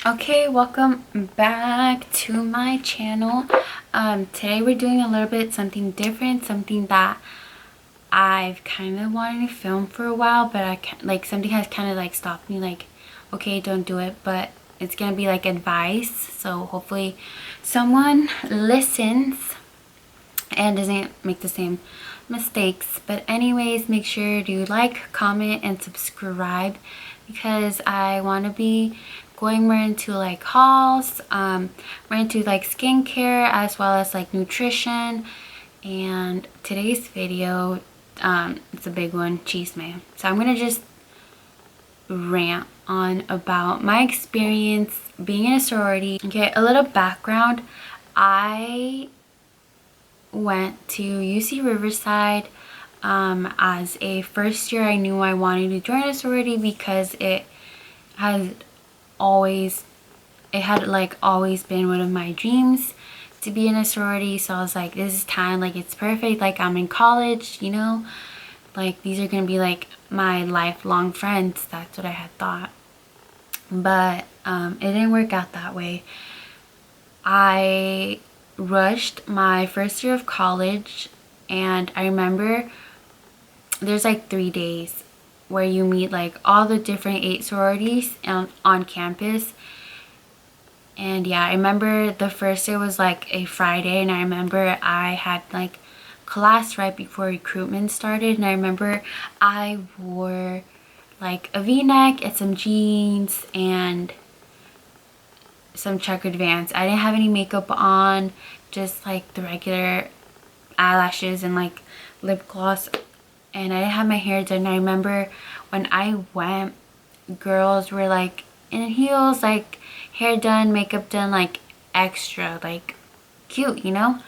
Okay, welcome back to my channel. Today we're doing a little bit something different, something that I've kind of wanted to film for a while, but I can't, like, something has kind of like stopped me, like, okay, don't do it. But it's gonna be like advice, so hopefully someone listens and doesn't make the same mistakes. But anyways, make sure to like, comment, and subscribe because I want to be going more into like hauls, more into like skincare as well as like nutrition. And today's video, it's a big one, cheese man. So I'm gonna just rant on about my experience being in a sorority. Okay, a little background. I went to UC Riverside as a first year. I knew I wanted to join a sorority because has always it had like always been one of my dreams to be in a sorority. So I was like, this is time, like it's perfect, like I'm in college, you know, like these are gonna be like my lifelong friends. That's what I had thought, but it didn't work out that way. I rushed my first year of college, and I remember there's like 3 days where you meet like all the different 8 sororities on campus. And yeah, I remember the first day was like a Friday, and I remember I had like class right before recruitment started, and I remember I wore like a v-neck and some jeans and some checkered Vans. I didn't have any makeup on, just like the regular eyelashes and like lip gloss, and I didn't have my hair done. I remember when I went, girls were like in heels, like hair done, makeup done, like extra like cute, you know.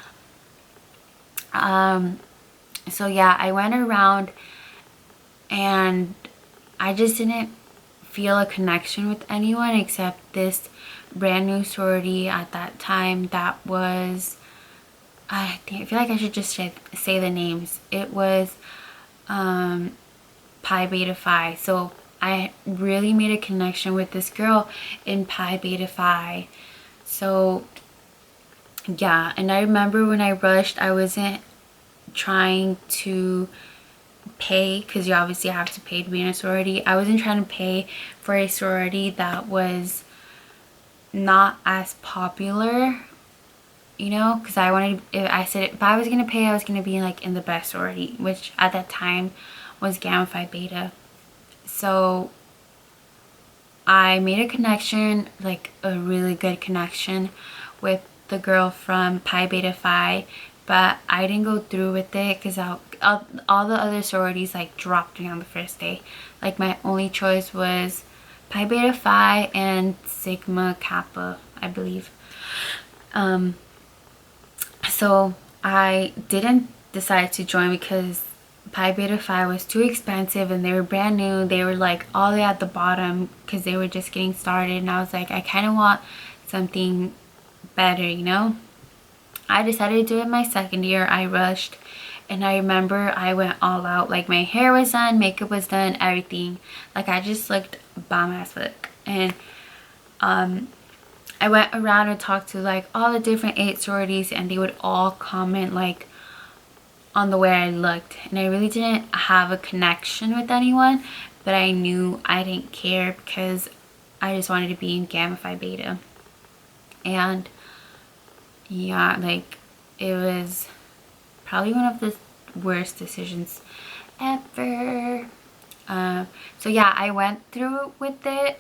So yeah, I went around and I just didn't feel a connection with anyone except this brand new sorority at that time that was, I feel like I should just say the names. It was Pi Beta Phi. So I really made a connection with this girl in Pi Beta Phi. So yeah, and I remember when I rushed, I wasn't trying to pay, because you obviously have to pay to be in a sorority. I wasn't trying to pay for a sorority that was not as popular, you know, because I wanted, I said if I was gonna pay, I was gonna be like in the best sorority, which at that time was Gamma Phi Beta. So I made a connection, like a really good connection, with the girl from Pi Beta Phi, but I didn't go through with it because all the other sororities like dropped me on the first day. Like my only choice was Pi Beta Phi and Sigma Kappa, I believe. So I didn't decide to join because Pi Beta Phi was too expensive and they were brand new. They were like all the way at the bottom because they were just getting started, and I was like, I kind of want something better, you know. I decided to do it my second year. I rushed, and I remember I went all out. Like my hair was done, makeup was done, everything. Like I just looked bomb ass fuck. And I went around and talked to like all the different 8 sororities, and they would all comment like on the way I looked, and I really didn't have a connection with anyone, but I knew I didn't care because I just wanted to be in Gamma Phi Beta. And yeah, like it was probably one of the worst decisions ever. So yeah, I went through with it,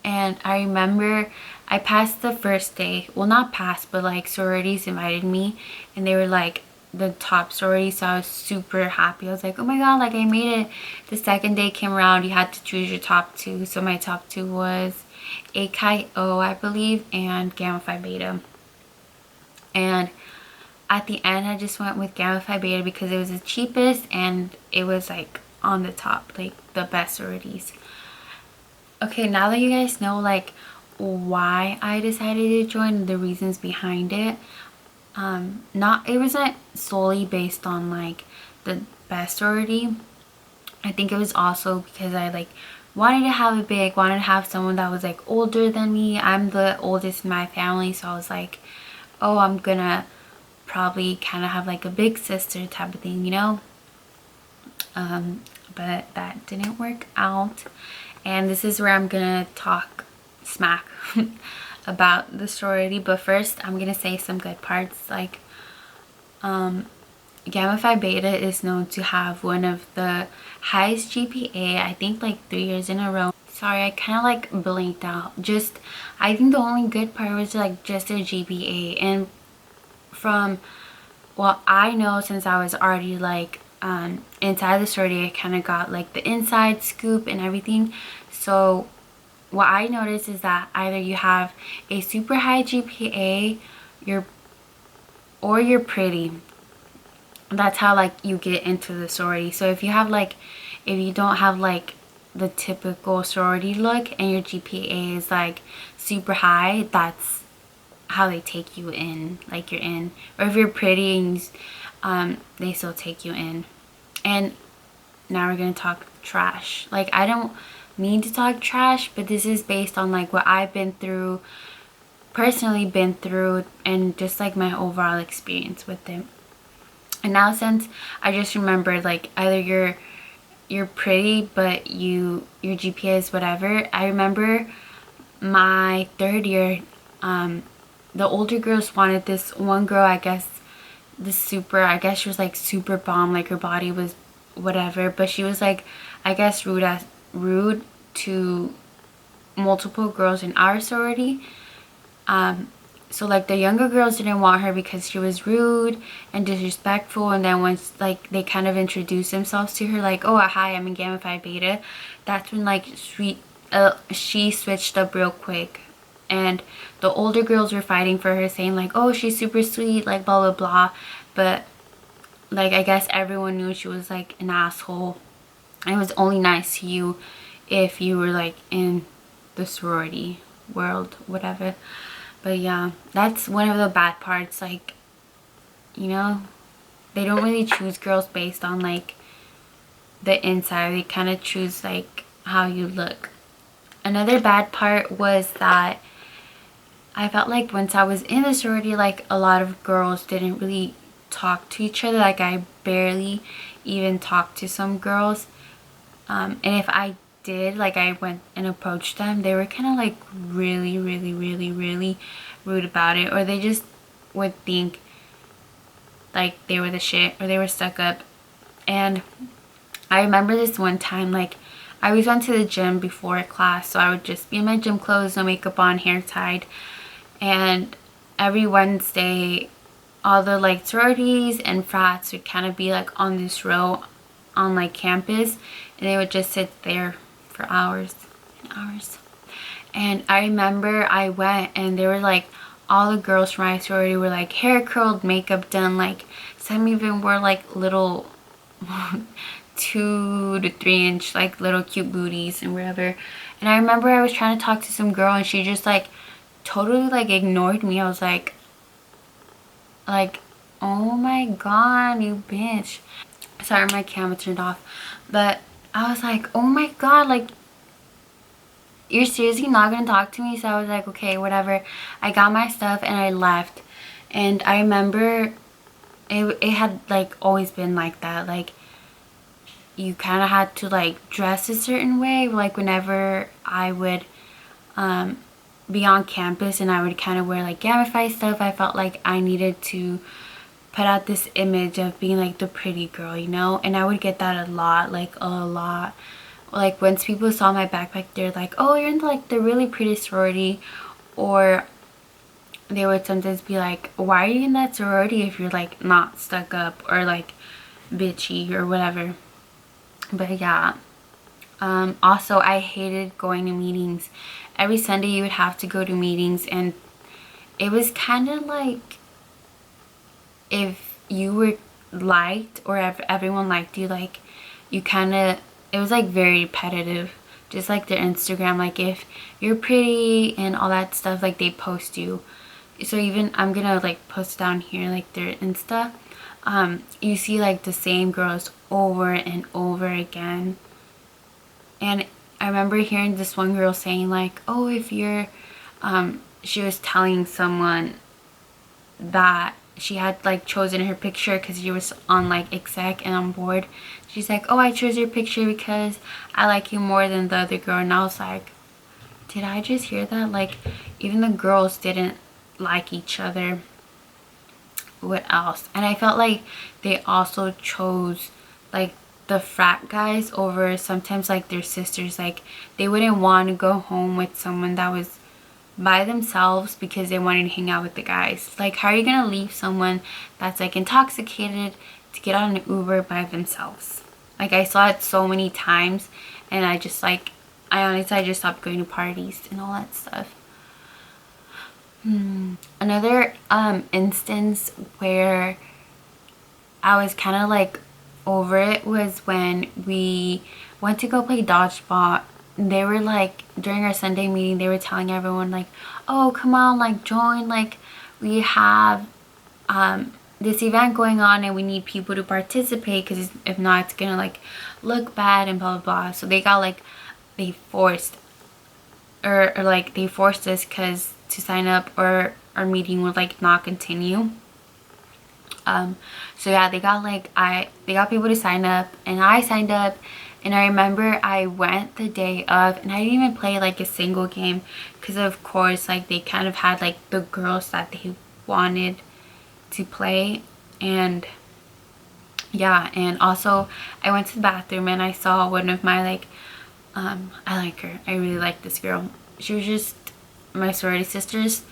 and I remember I passed the first day. Well, not passed, but like sororities invited me, and they were like the top sorority, so I was super happy. I was like, oh my god, like I made it. The second day came around, you had to choose your top two. So my top two was A Chi O, I believe, and Gamma Phi Beta. And at the end, I just went with Gamma Phi Beta because it was the cheapest and it was like on the top, like the best sororities. Okay, now that you guys know like why I decided to join, the reasons behind it, it wasn't solely based on like the best sorority. I think it was also because I like wanted to have it big, wanted to have someone that was like older than me. I'm the oldest in my family, so I was like, oh, I'm gonna probably kind of have like a big sister type of thing, you know. But that didn't work out, and this is where I'm gonna talk smack about the sorority. But first I'm gonna say some good parts. Like Gamma Phi Beta is known to have one of the highest GPA, I think like 3 years in a row. Sorry, I kind of like blinked out. Just, I think the only good part was like just their GPA. And from what I know, since I was already like inside the sorority, I kind of got like the inside scoop and everything. So what I noticed is that either you have a super high GPA, or you're pretty. That's how like you get into the sorority. So if you don't have like the typical sorority look and your GPA is like super high, that's how they take you in, like you're in. Or if you're pretty and they still take you in. And now we're gonna talk trash. Like, I don't mean to talk trash, but this is based on like what I've been through, personally been through, and just like my overall experience with them. And now, since I just remembered, like, either you're pretty but your GPA is whatever. I remember my 3rd year, the older girls wanted this one girl, I guess she was like super bomb, like her body was whatever, but she was like, I guess, rude to multiple girls in our sorority. So like the younger girls didn't want her because she was rude and disrespectful. And then once like they kind of introduced themselves to her, like, oh hi, I'm in Gamma Phi Beta, that's when like she switched up real quick. And the older girls were fighting for her, saying like, oh, she's super sweet, like blah blah blah. But like, I guess everyone knew she was like an asshole. And it was only nice to you if you were like in the sorority world, whatever. But yeah, that's one of the bad parts. Like, you know, they don't really choose girls based on like the inside. They kind of choose like how you look. Another bad part was that I felt like once I was in the sorority, like a lot of girls didn't really talk to each other. Like, I barely even talked to some girls. And if I did, like, I went and approached them, they were kind of like really rude about it, or they just would think like they were the shit, or they were stuck up. And I remember this one time, like, I always went to the gym before class, so I would just be in my gym clothes, no makeup on, hair tied. And every Wednesday, all the like sororities and frats would kind of be like on this row on like campus, and they would just sit there for hours and hours. And I remember I went, and there were like all the girls from my sorority were like hair curled, makeup done, like some even wore like little 2 to 3 inch like little cute booties and whatever. And I remember I was trying to talk to some girl, and she just like totally like ignored me. I was like, oh my god, you bitch. Sorry, my camera turned off. But I was like, oh my god, like, you're seriously not gonna talk to me? So I was like, okay, whatever. I got my stuff and I left. And I remember it had like always been like that. Like, you kind of had to like dress a certain way. Like, whenever I would be on campus and I would kind of wear like Gamma Phi stuff, I felt like I needed to put out this image of being like the pretty girl, you know. And I would get that a lot. Like, once people saw my backpack, they're like, oh, you're in like the really pretty sorority. Or they would sometimes be like, why are you in that sorority if you're like not stuck up or like bitchy or whatever. But yeah, also I hated going to meetings. Every Sunday you would have to go to meetings, and it was kind of like, if you were liked or if everyone liked you, like, you kind of, it was like very repetitive, just like their Instagram. Like, if you're pretty and all that stuff, like, they post you. So even, I'm gonna like post down here like their Insta. You see like the same girls over and over again. And I remember hearing this one girl saying like, oh, if you're she was telling someone that she had like chosen her picture because she was on like exec and on board. She's like, oh, I chose your picture because I like you more than the other girl. And I was like, did I just hear that? Like, even the girls didn't like each other. What else? And I felt like they also chose like the frat guys over sometimes like their sisters. Like, they wouldn't want to go home with someone that was by themselves because they wanted to hang out with the guys. Like, how are you gonna leave someone that's like intoxicated to get on an Uber by themselves? Like, I saw it so many times, and I just like, I just stopped going to parties and all that stuff. Another instance where I was kind of like over it was when we went to go play dodgeball. They were like, during our Sunday meeting, they were telling everyone like, oh, come on, like join, like we have this event going on and we need people to participate because if not it's gonna like look bad and blah blah blah. So they got like, they forced or like they forced us because to sign up or our meeting would like not continue. So yeah, they got like, they got people to sign up and I signed up. And I remember I went the day of and I didn't even play like a single game because of course like they kind of had like the girls that they wanted to play. And yeah, and also I went to the bathroom and I saw one of my like, I like her, I really like this girl. She was just my sorority sisters.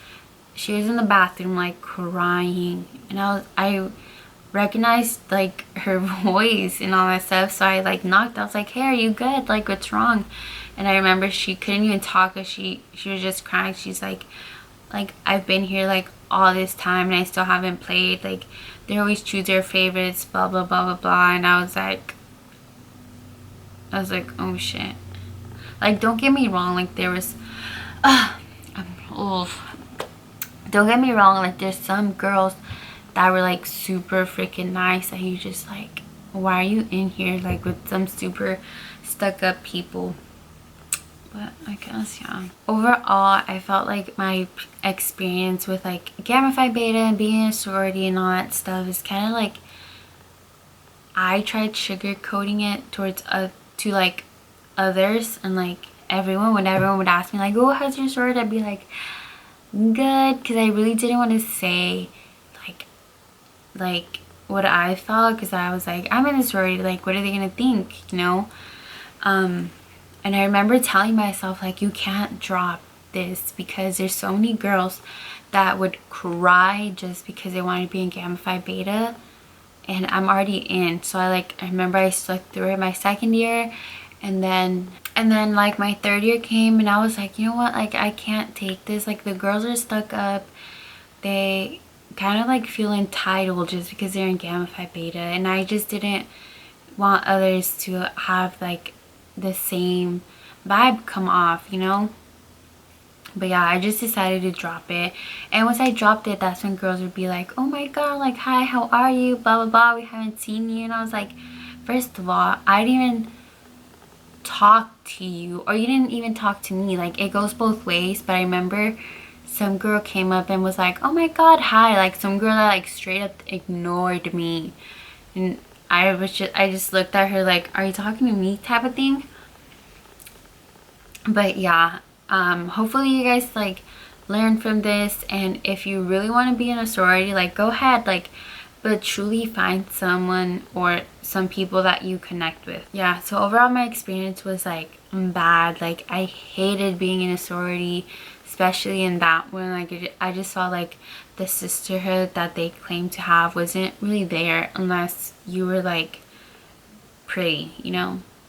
She was in the bathroom like crying, and I recognized like her voice and all that stuff, so I like knocked. I was like, hey, are you good? Like, what's wrong? And I remember she couldn't even talk because she was just crying. She's like I've been here like all this time and I still haven't played. Like, they always choose their favorites, blah blah blah blah blah. And I was like, oh shit. Like, don't get me wrong, like there was don't get me wrong, like there's some girls that were like super freaking nice that you just like, why are you in here like with some super stuck up people? But I guess, yeah, overall I felt like my experience with like Gamma Phi Beta and being in a sorority and all that stuff is kind of like, I tried sugarcoating it towards to like others, and like everyone, when everyone would ask me like, oh, how's your sorority, I'd be like, good, because I really didn't want to say like what I thought, because I was like, I'm in a sorority, like what are they gonna think, you know? And I remember telling myself like, you can't drop this because there's so many girls that would cry just because they wanted to be in Gamma Phi Beta, and I'm already in. So I remember I stuck through it my second year, and then like my third year came and I was like, you know what, like I can't take this. Like, the girls are stuck up, they kind of like feel entitled just because they're in Gamma Phi Beta, and I just didn't want others to have like the same vibe come off, you know? But yeah, I just decided to drop it. And once I dropped it, that's when girls would be like, oh my god, like, hi, how are you, blah blah blah, we haven't seen you. And I was like, first of all, I didn't even talk to you, or you didn't even talk to me. Like, it goes both ways. But I remember some girl came up and was like, oh my god, hi, like some girl that like straight up ignored me, and I just looked at her like, are you talking to me, type of thing. But yeah, hopefully you guys like learn from this, and if you really want to be in a sorority, like go ahead, like, but truly find someone or some people that you connect with. Yeah, so overall my experience was like bad. Like, I hated being in a sorority, especially in that one. Like, I just saw like the sisterhood that they claimed to have wasn't really there unless you were like pretty, you know?